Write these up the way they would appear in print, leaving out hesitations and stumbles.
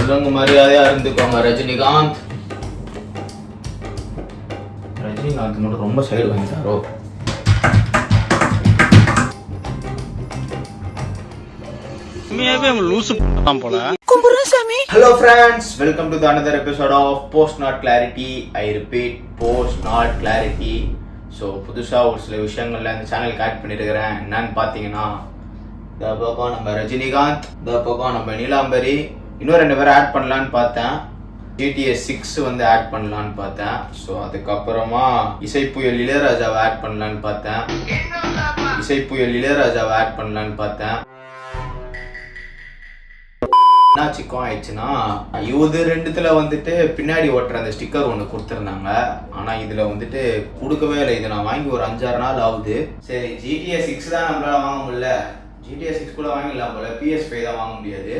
ஒழுங்கு மரியாதையா இருந்துக்கோங்க ரஜினிகாந்த். ரஜினிகாந்த் மட்டும் ரொம்ப side வாங்கிட்டாரோ. Hello friends, welcome to the another episode of Post Not Clarity. I repeat, Post Not Clarity. So புதுசாக ஒரு சில விஷயங்கள்ல இந்த சேனலுக்கு ஆட் பண்ணியிருக்கிறேன். என்னன்னு பார்த்தீங்கன்னா, இந்த பக்கம் நம்ம ரஜினிகாந்த், இந்த பக்கம் நம்ம நீலாம்பரி, இன்னும் 2 பேரை ஆட் பண்ணலான்னு பார்த்தேன். GTA 6 வந்து ஆட் பண்ணலான்னு பார்த்தேன். ஸோ அதுக்கப்புறமா இசைப்புயல் இளையராஜாவை ஆட் பண்ணலான்னு பார்த்தேன். என்ன சிக்கம் ஆயிடுச்சுன்னா, இது 2த்துல வந்துட்டு பின்னாடி ஓட்டுற அந்த ஸ்டிக்கர் ஒன்று கொடுத்துருந்தாங்க. ஆனால் இதில் வந்துட்டு கொடுக்கவே இல்லை. இது நான் வாங்கி ஒரு 5-6 நாள் ஆகுது. சரி, GTA 6 தான் நம்மளால வாங்க முடியல. GTA 6 கூட வாங்கிடலாம் போல, PS5 தான் வாங்க முடியாது.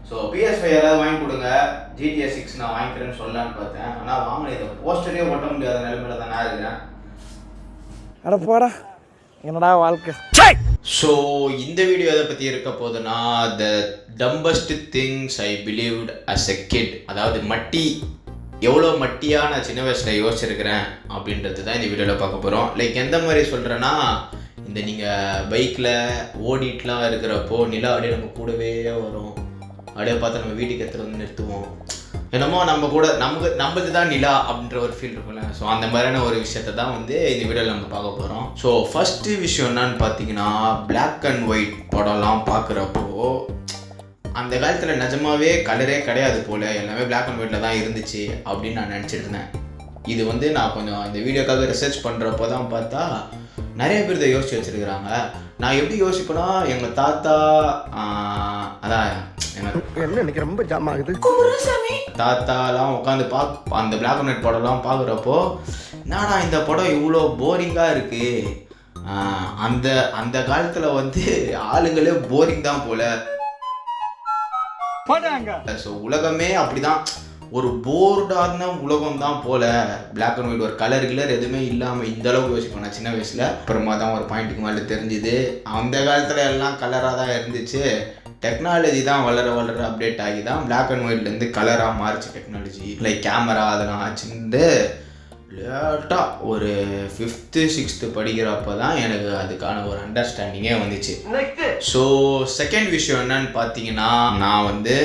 ஸோ PS5 யாராவது வாங்கி கொடுங்க, GTA 6 நான் வாங்கிக்கிறேன்னு சொல்லலான்னு பார்த்தேன். ஆனால் வாங்கல. இதை போஸ்டரே ஒட்ட முடியாத நிலைமையில தான் நான் இருக்கிறேன். அடப்பாடா, என்னடா வாழ்க்கை. ஸோ இந்த வீடியோ எதை பற்றி இருக்க போதுன்னா, the dumbest things I believed as a kid. அதாவது எவ்வளோ மட்டியாக சின்ன வயசில் யோசிச்சிருக்கிறேன் அப்படின்றது தான் இந்த வீடியோவில் பார்க்க போகிறோம். லைக் எந்த மாதிரி சொல்கிறேன்னா, இந்த நீங்கள் பைக்கில் ஓடிட்டுலாம் இருக்கிறப்போ நிலா அப்படியே நம்ம கூடவே வரும். அப்படியே பார்த்தா நம்ம வீட்டுக்கு எடுத்துகிட்டு வந்து நிறுத்துவோம். என்னமோ நம்ம கூட நம்மளுக்கு தான் நிலா அப்படின்ற ஒரு ஃபீல் இருக்கும்ல. ஸோ அந்த மாதிரியான ஒரு விஷயத்தை தான் வந்து இந்த வீடியோவில் நம்ம பார்க்க போகிறோம். ஸோ ஃபஸ்ட்டு விஷயம் என்னன்னு பார்த்தீங்கன்னா, பிளாக் அண்ட் ஒயிட் படம்லாம் பார்க்குறப்போ அந்த காலத்தில் நிஜமாவே கலரே கிடையாது போல், எல்லாமே பிளாக் அண்ட் ஒயிட்டில் தான் இருந்துச்சு அப்படின்னு நான் நினச்சிட்டு இருந்தேன். இது வந்து நான் கொஞ்சம் இந்த வீடியோக்காக ரிசர்ச் பண்ணுறப்போ தான் பார்த்தா நிறைய பேர் இதை யோசிச்சு வச்சுருக்கிறாங்க. நான் எப்படி யோசிப்பேன்னா, எங்கள் தாத்தா அதான் எனக்கு ரொம்ப ஜாம் ஆகுது. தாத்தாலாம் உட்காந்து அந்த பிளாக் அண்ட் ஒயிட் படம்லாம் பார்க்குறப்போ, என்னடா இந்த படம் இவ்வளோ போரிங்காக இருக்குது. அந்த காலத்தில் வந்து ஆளுங்களே போரிங் தான் போல. ஸோ உலகமே அப்படிதான், ஒரு போர்டான உலகம் தான் போல. பிளாக் அண்ட் ஒயிட், ஒரு கலர் எதுவுமே இல்லாமல் இந்த அளவுக்கு யோசிப்பேன் நான் சின்ன வயசில். அப்புறமா தான் ஒரு பாயிண்ட்டுக்கு மேலே தெரிஞ்சுது, அந்த காலத்தில் எல்லாம் கலராக தான் இருந்துச்சு. டெக்னாலஜி தான் வளர அப்டேட் ஆகி தான் பிளாக் அண்ட் ஒயிட்லேருந்து கலராக மாறிச்சு டெக்னாலஜி. லைக் கேமரா அதெல்லாம் ஆச்சுட்டு லேட்டாக ஒரு 5th 6th படிக்கிறப்போ தான் எனக்கு அதுக்கான ஒரு அண்டர்ஸ்டாண்டிங்கே வந்துச்சு. ஸோ செகண்ட் விஷயம் என்னன்னு பார்த்தீங்கன்னா, நான் வந்து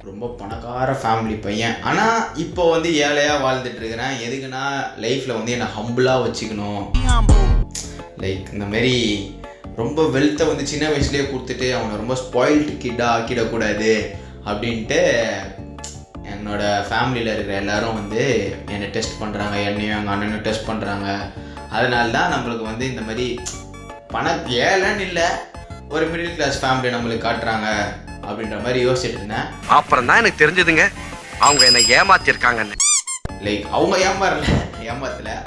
ரொம்ப பணக்கார ஃபேமிலி பையன். ஆனால் இப்போ வந்து ஏழையாக வாழ்ந்துட்டு இருக்கிறேன். எதுக்குன்னா, லைஃப்பில் வந்து என்னை ஹம்பிளாக வச்சுக்கணும். லைக் இந்த மாதிரி ரொம்ப வெல்த்தை வந்து சின்ன வயசுலேயே கொடுத்துட்டு அவனை ரொம்ப ஸ்பாயில்டு கிட்டாக ஆக்கிடக்கூடாது அப்படின்ட்டு என்னோட ஃபேமிலியில் இருக்கிற எல்லாரும் வந்து என்னை டெஸ்ட் பண்ணுறாங்க, என்னையும் எங்கள் அண்ணனும் டெஸ்ட் பண்ணுறாங்க. அதனால தான் நம்மளுக்கு வந்து இந்த மாதிரி ஏழைன்னு இல்லை, ஒரு மிடில் கிளாஸ் ஃபேமிலி நம்மளுக்கு காட்டுறாங்க அப்படின்ற மாதிரி யோசிச்சுட்டு இருந்தேன். அப்புறம் தான் எனக்கு தெரிஞ்சதுங்க, அவங்க என்னை ஏமாத்திருக்காங்கன்னு. லைக் அவங்க ஏமாத்தல,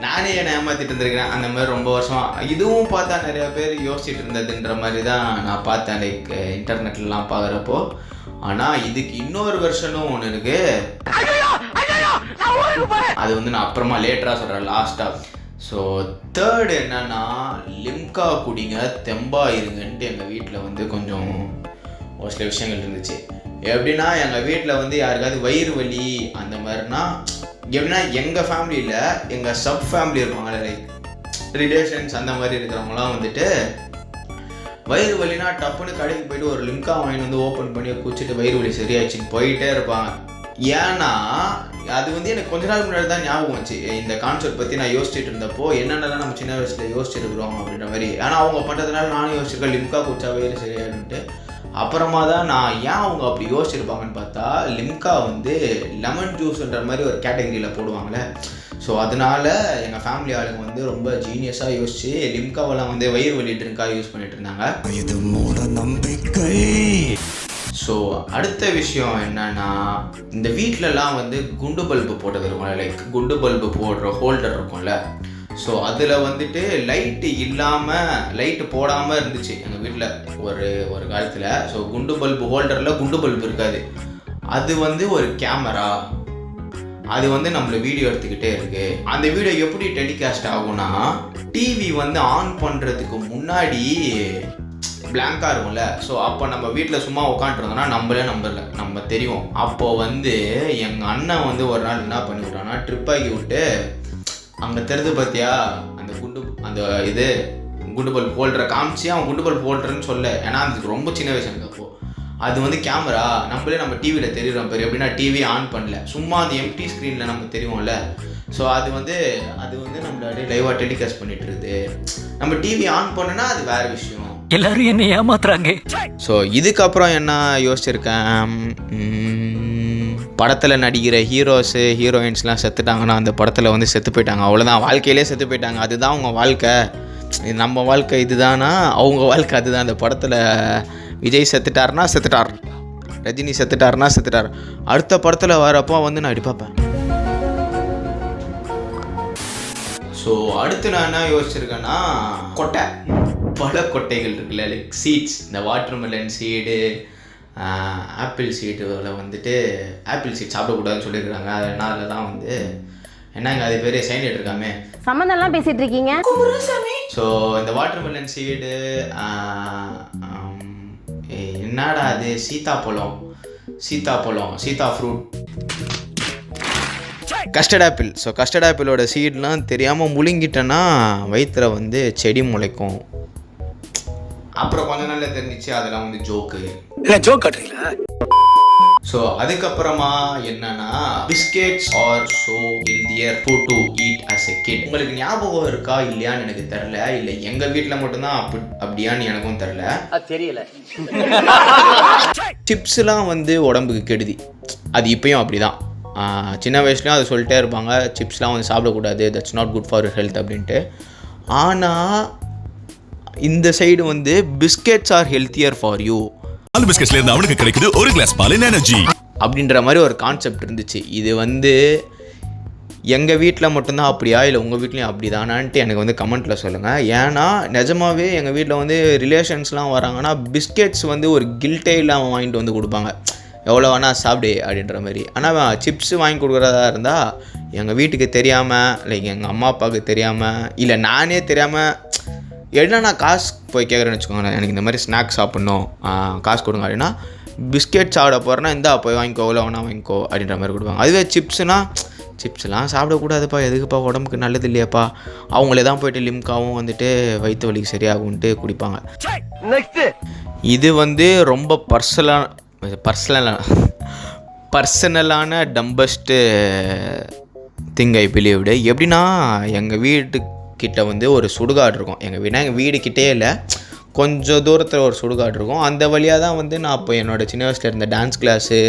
நானே என்னை ஏமாத்திட்டு இருந்திருக்கிறேன். அந்த மாதிரி ரொம்ப வருஷம் இதுவும் பார்த்தா நிறைய பேர் யோசிச்சுட்டு இருந்ததுன்ற மாதிரி தான் நான் பார்த்தேன், லைக் இன்டர்நெட்லாம் பார்க்குறப்போ. ஆனால் இதுக்கு இன்னொரு வெர்ஷனும் ஒன்று இருக்கு. அது வந்து நான் அப்புறமா லேட்டராக சொல்கிறேன், லாஸ்ட்டாக. ஸோ தேர்ட் என்னன்னா, லிம்கா குடிங்க, தெம்பா இருங்கன்ட்டு எங்கள் வீட்டில் வந்து கொஞ்சம் ஒரு சில விஷயங்கள் இருந்துச்சு. எப்படின்னா, எங்கள் வீட்டில் வந்து யாருக்காவது வயிறு வலி அந்த மாதிரினா, எப்படின்னா எங்கள் ஃபேமிலியில் எங்கள் சப் ஃபேமிலி இருப்பாங்கள்ல, லைக் ரிலேஷன்ஸ் அந்த மாதிரி இருக்கிறவங்களாம் வந்துட்டு வயிறு வலினா டப்புன்னு கடைக்கு போய்ட்டு ஒரு லிம்கா வாங்கிட்டு வந்து ஓப்பன் பண்ணி குடிச்சிட்டு வயிறு வலி சரியாயிடுச்சின்னு போயிட்டே இருப்பாங்க. ஏன்னா அது வந்து எனக்கு கொஞ்ச நாள் முன்னாடி தான் ஞாபகம் வச்சு இந்த கான்செப்ட் பற்றி நான் யோசிச்சுட்டு இருந்தப்போ, என்னென்னலாம் நம்ம சின்ன வயசில் யோசிச்சுருக்கிறோம் அப்படின்ற மாதிரி. ஆனால் அவங்க பண்ணுறதுனால நானும் யோசிச்சிருக்கேன், லிம்கா குடிச்சா வயிறு சரியாயிடுன்ட்டு. அப்புறமா தான் நான் ஏன் அவங்க அப்படி யோசிச்சிருப்பாங்கன்னு பார்த்தா, லிம்கா வந்து லெமன் ஜூஸ்ன்ற மாதிரி ஒரு கேட்டகரியில் போடுவாங்களே. ஸோ அதனால எங்கள் ஃபேமிலி ஆளுங்க வந்து ரொம்ப ஜீனியஸாக யோசிச்சு லிம்காவெல்லாம் வந்து வயிறு வலி ட்ரிங்காக யூஸ் பண்ணிட்டு இருந்தாங்க. இது மூட நம்பிக்கை. ஸோ அடுத்த விஷயம் என்னன்னா, இந்த வீட்டிலலாம் வந்து குண்டு பல்பு போட்டது இருக்கும்ல, லைக் குண்டு பல்பு போடுற ஹோல்டர் இருக்கும்ல. ஸோ அதில் வந்துட்டு லைட்டு போடாமல் இருந்துச்சு எங்கள் வீட்டில் ஒரு காலத்தில். ஸோ குண்டு பல்பு ஹோல்டரில் குண்டு பல்பு இருக்காது. அது வந்து ஒரு கேமரா, அது வந்து நம்மள வீடியோ எடுத்துக்கிட்டே இருக்கு. அந்த வீடியோ எப்படி டெலிகாஸ்ட் ஆகும்னா, டிவி வந்து ஆன் பண்ணுறதுக்கு முன்னாடி பிளாங்காக இருக்கும்ல. ஸோ அப்போ நம்ம வீட்டில் சும்மா உட்காந்துருந்தோம்னா நம்ம தெரியும். அப்போது வந்து எங்கள் அண்ணன் வந்து ஒரு நாள் என்ன பண்ணி விட்டான்னா ட்ரிப் ஆகி விட்டு அங்கே தெரிஞ்சு பார்த்தியா அந்த குண்டு பல்ப் ஹோல்டரை காமிச்சு அவன் குண்டு பல்ப் ஹோல்டர்ன்னு சொல்ல. ஏன்னா அதுக்கு ரொம்ப சின்ன வயசு எனக்கு அப்போது. அது வந்து கேமரா நம்ம டிவியில் தெரியுறோம் பேர் எப்படின்னா டிவி ஆன் பண்ணல, சும்மா அந்த எம்டி ஸ்க்ரீனில் நம்ம தெரியும்ல. ஸோ அது வந்து நம்மள அப்படியே லைவாக டெலிகாஸ்ட் பண்ணிட்டு இருக்குது. நம்ம டிவி ஆன் பண்ணோன்னா அது வேறு விஷயம். எல்லாரும் என்ன ஏமாத்துறாங்க. ஸோ இதுக்கப்புறம் என்ன யோசிச்சிருக்கேன், படத்தில் நடிக்கிற ஹீரோயின்ஸ்லாம் செத்துட்டாங்கன்னா அந்த படத்தில் வந்து செத்து போயிட்டாங்க, அவ்வளோதான், வாழ்க்கையிலே செத்து போயிட்டாங்க, அதுதான் அவங்க வாழ்க்கை, நம்ம வாழ்க்கை இதுதானா அவங்க வாழ்க்கை அதுதான். அந்த படத்தில் விஜய் செத்துட்டாருன்னா செத்துட்டார், ரஜினி செத்துட்டாருன்னா செத்துட்டார், அடுத்த படத்தில் வரப்போ வந்து நான் அடி பார்ப்பேன். ஸோ அடுத்து நான் என்ன யோசிச்சிருக்கேன்னா கொட்டை, பல கொட்டைகள் இருக்குல்ல, லைக் சீட்ஸ், இந்த வாட்டர்மெலன் சீடு, ஆப்பிள் சீடில் வந்துட்டு ஆப்பிள் சீட் சாப்பிடக்கூடாதுன்னு சொல்லியிருக்காங்க. அதனால தான் வந்து என்னங்க அது பேர் சைனேட் இருக்காமே சம்மந்தம்லாம் பேசிகிட்டு இருக்கீங்க. ஸோ இந்த வாட்டர்மெலன் சீடு, என்னடா அது சீதா fruit, custard apple. So custard ஆப்பிளோட சீட்லாம் தெரியாமல் முழுங்கிட்டேன்னா வயிற்றுல வந்து செடி முளைக்கும். அப்புறம் கொஞ்ச நாள்ல தெரிஞ்சிச்சு அதெல்லாம் வந்து ஜோக்கு. ஸோ அதுக்கப்புறமா என்னன்னா biscuits are so healthier food to eat as a kid. உங்களுக்கு ஞாபகம் இருக்கா இல்லையான்னு எனக்கு தெரில, இல்லை எங்கள் வீட்டில் மட்டும்தான் அப்படியான்னு எனக்கும் தெரியல. சிப்ஸ்லாம் வந்து உடம்புக்கு கெடுதி, அது இப்பயும் அப்படிதான். சின்ன வயசுலேயும் அதை சொல்லிட்டே இருப்பாங்க, சிப்ஸ்லாம் வந்து சாப்பிடக்கூடாது, that's not good for health அப்படின்ட்டு. ஆனால் இந்த சைடு வந்து biscuits are healthier for you, பிஸ்கெட்ஸ்ல இருந்து அவனுக்கு கிடைக்குது ஒரு கிளாஸ் பால் எனர்ஜி அப்படின்ற மாதிரி ஒரு கான்செப்ட் இருந்துச்சு. இது வந்து எங்கள் வீட்டில் மட்டும்தான் அப்படியா இல்லை உங்கள் வீட்லேயும் அப்படி தானான்ட்டு எனக்கு வந்து கமெண்ட்டில் சொல்லுங்கள். ஏன்னா நிஜமாவே எங்கள் வீட்டில் வந்து ரிலேஷன்ஸ்லாம் வராங்கன்னா பிஸ்கெட்ஸ் வந்து ஒரு கில்ட்டே இல்லாமல் வாங்கிட்டு வந்து கொடுப்பாங்க, எவ்வளோ வேணால் சாப்பிடு அப்படின்ற மாதிரி. ஆனால் சிப்ஸு வாங்கி கொடுக்குறதா இருந்தால் எங்கள் வீட்டுக்கு தெரியாமல், லைக் எங்கள் அம்மா அப்பாவுக்கு தெரியாமல், இல்லை நானே தெரியாமல், என்ன நான் காசு போய் கேட்குறேன்னு வச்சுக்கோங்களேன், எனக்கு இந்த மாதிரி ஸ்நாக்ஸ் சாப்பிட்ணும், காசு கொடுங்க அப்படின்னா, பிஸ்கெட் சாப்பிட போகிறேன்னா இந்தா போய் வாங்கிக்கோ, எவ்வளோ வேணா வாங்கிக்கோ அப்படின்ற மாதிரி கொடுப்பாங்க. அதுவே சிப்ஸ்லாம் சாப்பிடக்கூடாதுப்பா, எதுக்குப்பா, உடம்புக்கு நல்லது இல்லையாப்பா, அவங்களே தான் போய்ட்டு லிம்காவும் வந்துட்டு வயிற்று வலிக்கு சரியாகும்ன்ட்டு குடிப்பாங்க. இது வந்து ரொம்ப பர்சனலான டம்பஸ்ட்டு திங் ஐ பிலீவ்டு. எப்படின்னா எங்கள் வீட்டுக்கிட்ட வந்து ஒரு சுடுகாடு இருக்கும். எங்கள் வீடு கிட்டே இல்லை, கொஞ்சம் தூரத்தில் ஒரு சுடுகாடு இருக்கும். அந்த வழியாக தான் வந்து நான் அப்போ என்னோடய சின்ன வயசில் இருந்த டான்ஸ் கிளாஸு,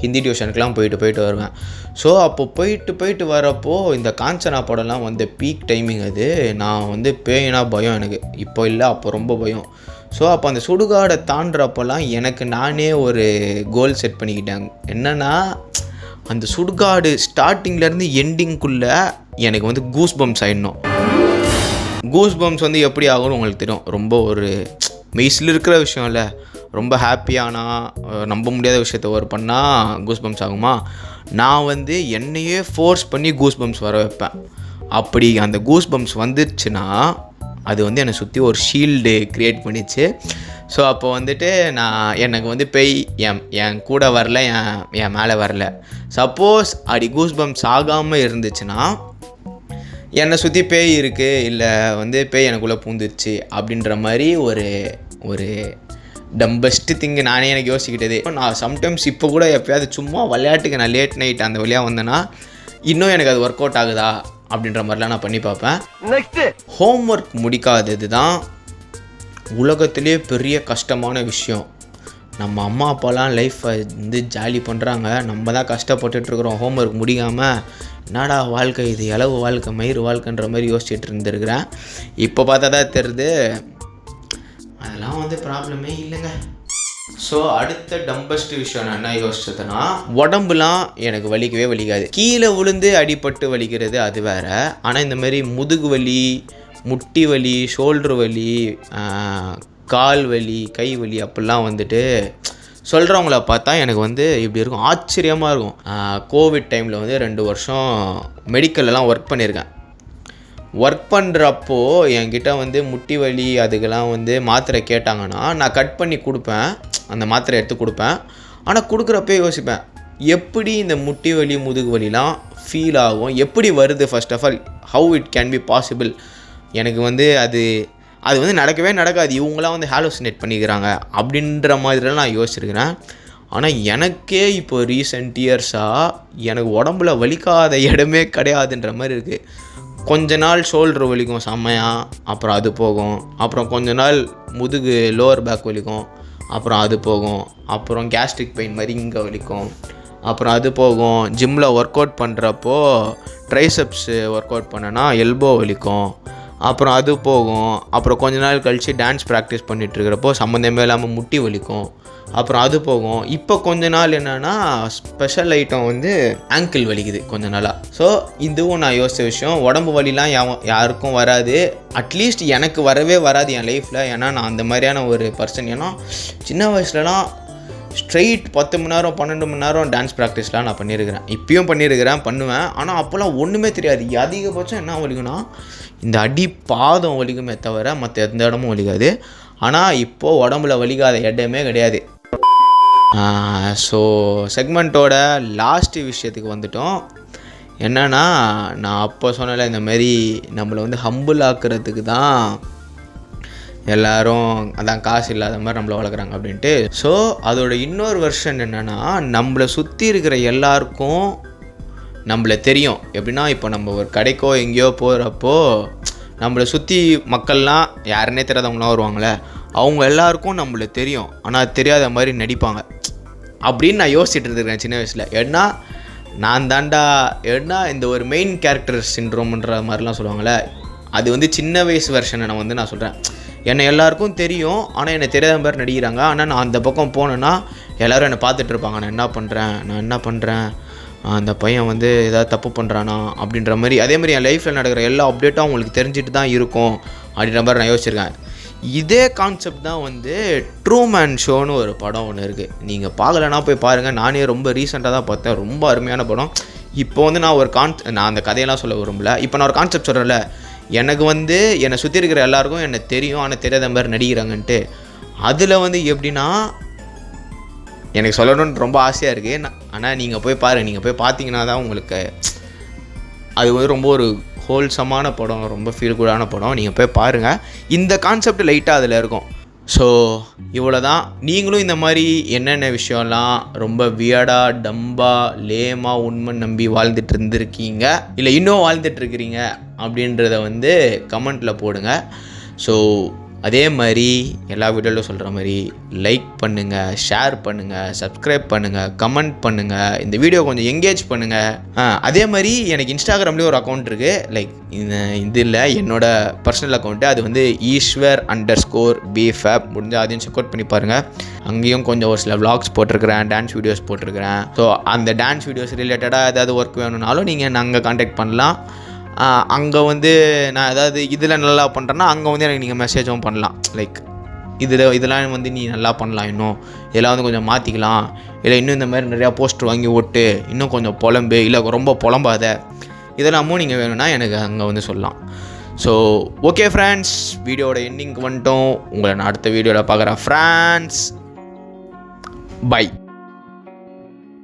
ஹிந்தி டியூஷனுக்குலாம் போயிட்டு வருவேன். ஸோ அப்போ போயிட்டு வரப்போ இந்த காஞ்சனா படம்லாம் வந்து பீக் டைமிங். அது நான் வந்து பேயினா பயம் எனக்கு, இப்போ இல்லை, அப்போ ரொம்ப பயம். ஸோ அப்போ அந்த சுடுகாடை தாண்டுறப்பெல்லாம் எனக்கு நானே ஒரு கோல் செட் பண்ணிக்கிட்டேன். என்னென்னா அந்த சுடுகாடு ஸ்டார்டிங்லேருந்து எண்டிங்குள்ளே எனக்கு வந்து கூஸ் பம்ப்ஸ் ஆகிடணும். கூஸ் பம்ப்ஸ் வந்து எப்படி ஆகும்னு உங்களுக்கு தெரியும், ரொம்ப ஒரு மெய்ஸில் இருக்கிற விஷயம் இல்லை, ரொம்ப ஹாப்பியானா நம்ப முடியாத விஷயத்த ஒரு பண்ணால் கூஸ் பம்ப்ஸ் ஆகுமா. நான் வந்து என்னையே ஃபோர்ஸ் பண்ணி கூஸ் பம்ப்ஸ் வர வைப்பேன். அப்படி அந்த கூஸ் பம்ப்ஸ் வந்துடுச்சுன்னா அது வந்து என்னை சுற்றி ஒரு ஷீல்டு க்ரியேட் பண்ணிச்சு. ஸோ அப்போ வந்துட்டு எனக்கு வந்து பேய் என் கூட வரல, என் மேலே வரல. சப்போஸ் அப்படி கூஸ் பம்ப்ஸ் ஆகாமல் இருந்துச்சுன்னா என்னை சுற்றி பேய் இருக்குது, இல்லை வந்து பேய் எனக்குள்ளே பூந்துருச்சு அப்படின்ற மாதிரி ஒரு டம்பஸ்ட்டு திங்கு நானே எனக்கு யோசிக்கிட்டதே. நான் சம்டைம்ஸ் இப்போ கூட எப்போயாவது சும்மா விளையாட்டுக்கு நான் லேட் நைட் அந்த வழியாக வந்தேன்னா இன்னும் எனக்கு அது ஒர்க் அவுட் ஆகுதா அப்படின்ற மாதிரிலாம் நான் பண்ணி பார்ப்பேன். ஹோம் ஒர்க் முடிக்காதது தான் உலகத்திலே பெரிய கஷ்டமான விஷயம். நம்ம அம்மா அப்பாலாம் லைஃப்பை வந்து ஜாலி பண்ணுறாங்க, நம்ம தான் கஷ்டப்பட்டுட்ருக்குறோம் ஹோம் ஒர்க் முடிக்காமல். என்னடா வாழ்க்கை இது, இளவு வாழ்க்கை, மயிறு வாழ்க்கைன்ற மாதிரி யோசிச்சுட்டு இருந்துருக்கிறேன். இப்போ பார்த்தா தான் தெரியுது அதெல்லாம் வந்து ப்ராப்ளமே இல்லைங்க. ஸோ அடுத்த டம்பஸ்ட் விஷயம் நான் என்ன யோசிச்சதுன்னா, உடம்புலாம் எனக்கு வலிக்கவே வலிக்காது. கீழே விழுந்து அடிபட்டு வலிக்கிறது அது வேறு. ஆனால் இந்த மாதிரி முதுகு வலி, முட்டி வலி, ஷோல்ட்ரு வலி, கால் வலி, கை வலி அப்படிலாம் வந்துட்டு சொல்கிறவங்கள பார்த்தா எனக்கு வந்து இப்படி இருக்கும், ஆச்சரியமாக இருக்கும். கோவிட் டைமில் வந்து 2 வருஷம் மெடிக்கல்லாம் ஒர்க் பண்ணியிருக்கேன். ஒர்க் பண்ணுறப்போ என்கிட்ட வந்து முட்டி வலி அதுக்கெல்லாம் வந்து மாத்திரை கேட்டாங்கன்னா நான் கட் பண்ணி கொடுப்பேன், அந்த மாத்திரை எடுத்து கொடுப்பேன். ஆனால் கொடுக்குறப்பே யோசிப்பேன், எப்படி இந்த முட்டி வலி முதுகு வலிலாம் ஃபீல் ஆகும், எப்படி வருது, first of all how it can be possible. எனக்கு வந்து அது வந்து நடக்கவே நடக்காது, இவங்களாம் வந்து ஹாலோசினேட் பண்ணிக்கிறாங்க அப்படின்ற மாதிரிலாம் நான் யோசிச்சிருக்கிறேன். ஆனால் எனக்கே இப்போ ரீசெண்ட் இயர்ஸாக எனக்கு உடம்புல வலிக்காத இடமே கிடையாதுன்ற மாதிரி இருக்குது. கொஞ்ச நாள் ஷோல்டர் வலிக்கும் செம்மையாக, அப்புறம் அது போகும். அப்புறம் கொஞ்ச நாள் முதுகு லோவர் பேக் வலிக்கும், அப்புறம் அது போகும். அப்புறம் கேஸ்ட்ரிக் பெயின் மாதிரி இங்கே வலிக்கும், அப்புறம் அது போகும். ஜிம்மில் ஒர்க் அவுட் பண்ணுறப்போ ட்ரைசெப்ஸு ஒர்க் அவுட் பண்ணேன்னா எல்போ வலிக்கும், அப்புறம் அது போகும். அப்புறம் கொஞ்ச நாள் கழித்து டான்ஸ் ப்ராக்டிஸ் பண்ணிகிட்ருக்கிறப்போ சம்மந்தமே இல்லாமல் முட்டி வலிக்கும், அப்புறம் அது போகும். இப்போ கொஞ்ச நாள் என்னென்னா ஸ்பெஷல் ஐட்டம் வந்து ஆங்கிள் வலிக்குது கொஞ்ச நாளாக. ஸோ இதுவும் நான் யோசித்த விஷயம். உடம்பு வலிலாம் யாருக்கும் வராது, அட்லீஸ்ட் எனக்கு வரவே வராது என் லைஃப்பில். ஏன்னா நான் அந்த மாதிரியான ஒரு பர்சன். ஏன்னா சின்ன வயசுலலாம் ஸ்ட்ரெயிட் 10 மணி நேரம் 12 மணி நேரம் டான்ஸ் ப்ராக்டிஸ்லாம் நான் பண்ணியிருக்கிறேன், இப்பயும் பண்ணுவேன். ஆனால் அப்போல்லாம் ஒன்றுமே தெரியாது. அதிகபட்சம் என்ன வலிக்குன்னா இந்த அடி பாதம் வலிக்குமே தவிர மற்ற எந்த இடமும் வலிக்காது. ஆனால் இப்போது உடம்புல வலிக்காத இடமே கிடையாது. ஸோ செக்மெண்ட்டோட லாஸ்ட் விஷயத்துக்கு வந்துட்டோம். என்னென்னா நான் அப்போ சொன்னல, இந்த மாதிரி நம்மளை வந்து ஹம்பிள் ஆக்கிறதுக்கு தான் எல்லோரும் அதான் காசு இல்லாத மாதிரி நம்மளை வளர்க்குறாங்க அப்படின்ட்டு. ஸோ அதோட இன்னொரு வெர்ஷன் என்னென்னா, நம்மளை சுற்றி இருக்கிற எல்லாருக்கும் நம்மளை தெரியும். எப்படின்னா இப்போ நம்ம ஒரு கடைக்கோ எங்கேயோ போகிறப்போ நம்மளை சுற்றி மக்கள்லாம் யாருன்னே தெரியாதவங்களாம் வருவாங்களே, அவங்க எல்லாருக்கும் நம்மளை தெரியும், ஆனால் தெரியாத மாதிரி நடிப்பாங்க அப்படின்னு நான் யோசிச்சுட்டு இருக்கிறேன் சின்ன வயசில். ஏன்னா நான் தாண்டா இந்த ஒரு மெயின் கேரக்டர் சிண்ட்ரோம்ன்ற மாதிரிலாம் சொல்லுவாங்களே, அது வந்து சின்ன வயசு வெர்ஷனை நான் சொல்கிறேன். என்னை எல்லாருக்கும் தெரியும், ஆனால் என்னை தெரியாத மாதிரி நடிக்கிறாங்க. ஆனால் நான் அந்த பக்கம் போனேன்னா எல்லோரும் என்னை பார்த்துட்டு இருப்பாங்க, நான் என்ன பண்ணுறேன், அந்த பையன் வந்து ஏதாவது தப்பு பண்ணுறானா அப்படின்ற மாதிரி. அதே மாதிரி என் லைஃப்பில் நடக்கிற எல்லா அப்டேட்டும் அவங்களுக்கு தெரிஞ்சுட்டு தான் இருக்கும் அப்படின்ற மாதிரி நான் யோசிச்சிருக்கேன். இதே கான்செப்ட் தான் வந்து ட்ரூமேன் ஷோன்னு ஒரு படம் ஒன்று இருக்குது. நீங்கள் பார்க்கலன்னா போய் பாருங்கள். நானே ரொம்ப ரீசெண்டாக தான் பார்த்தேன், ரொம்ப அருமையான படம். இப்போ வந்து நான் அந்த கதையெல்லாம் சொல்ல விரும்பல. இப்போ நான் ஒரு கான்செப்ட் சொல்கிறேன்ல, எனக்கு வந்து என்னை சுற்றி இருக்கிற எல்லாருக்கும் என்னை தெரியும், ஆனால் தெரியாத மாதிரி நடிக்கிறாங்கன்ட்டு. அதில் வந்து எப்படின்னா எனக்கு சொல்லணும்னு ரொம்ப ஆசையாக இருக்குது. ஆனால் நீங்கள் போய் பாருங்கள், நீங்கள் போய் பார்த்தீங்கன்னா தான் உங்களுக்கு அது வந்து ரொம்ப ஒரு ஹோல்சமான படம், ரொம்ப ஃபீல் குடான படம். நீங்கள் போய் பாருங்கள். இந்த கான்செப்ட் லைட்டாக அதில் இருக்கும். ஸோ இவ்வளோ தான். நீங்களும் இந்த மாதிரி என்னென்ன விஷயம்லாம் ரொம்ப வியர்டாக டம்பாக லேமாக உண்மை நம்பி வாழ்ந்துட்டு இருந்திருக்கீங்க, இல்லை இன்னும் வாழ்ந்துட்டுருக்கிறீங்க அப்படின்றத வந்து கமெண்ட்டில் போடுங்க. ஸோ அதே மாதிரி எல்லா வீடியோவிலும் சொல்கிற மாதிரி லைக் பண்ணுங்கள், ஷேர் பண்ணுங்கள், சப்ஸ்கிரைப் பண்ணுங்கள், கமெண்ட் பண்ணுங்கள், இந்த வீடியோ கொஞ்சம் என்கேஜ் பண்ணுங்கள். அதே மாதிரி எனக்கு இன்ஸ்டாகிராம்லேயும் ஒரு அக்கௌண்ட் இருக்குது. லைக் இது இல்லை, என்னோடய பர்சனல் அக்கௌண்ட்டு. அது வந்து ஈஸ்வர்_bfab. முடிஞ்சால் அதையும் செக் அவுட் பண்ணி பாருங்கள். அங்கேயும் கொஞ்சம் ஒரு சில விளாக்ஸ் போட்டிருக்கிறேன், டான்ஸ் வீடியோஸ் போட்டிருக்கிறேன். ஸோ அந்த டான்ஸ் வீடியோஸ் ரிலேட்டடாக ஏதாவது ஒர்க் வேணும்னாலும் நீங்கள் நாங்கள் கான்டாக்ட் பண்ணலாம். அங்கே வந்து நான் ஏதாவது இதில் நல்லா பண்ணுறேன்னா அங்கே வந்து எனக்கு நீங்கள் மெசேஜும் பண்ணலாம். லைக் இதெல்லாம் வந்து நீ நல்லா பண்ணலாம், இன்னும் இதெல்லாம் வந்து கொஞ்சம் மாற்றிக்கலாம், இல்லை இன்னும் இந்த மாதிரி நிறையா போஸ்டர் வாங்கி ஓட்டு, இன்னும் கொஞ்சம் புலம்பு, இல்லை ரொம்ப புலம்பாத, இதெல்லாமும் நீங்கள் வேணும்னா எனக்கு அங்கே வந்து சொல்லலாம். ஸோ ஓகே ஃப்ரெண்ட்ஸ், வீடியோட எண்டிங்க்கு வந்துட்டோம். உங்களை நான் அடுத்த வீடியோவில் பார்க்குறேன் ஃப்ரெண்ட்ஸ். பை.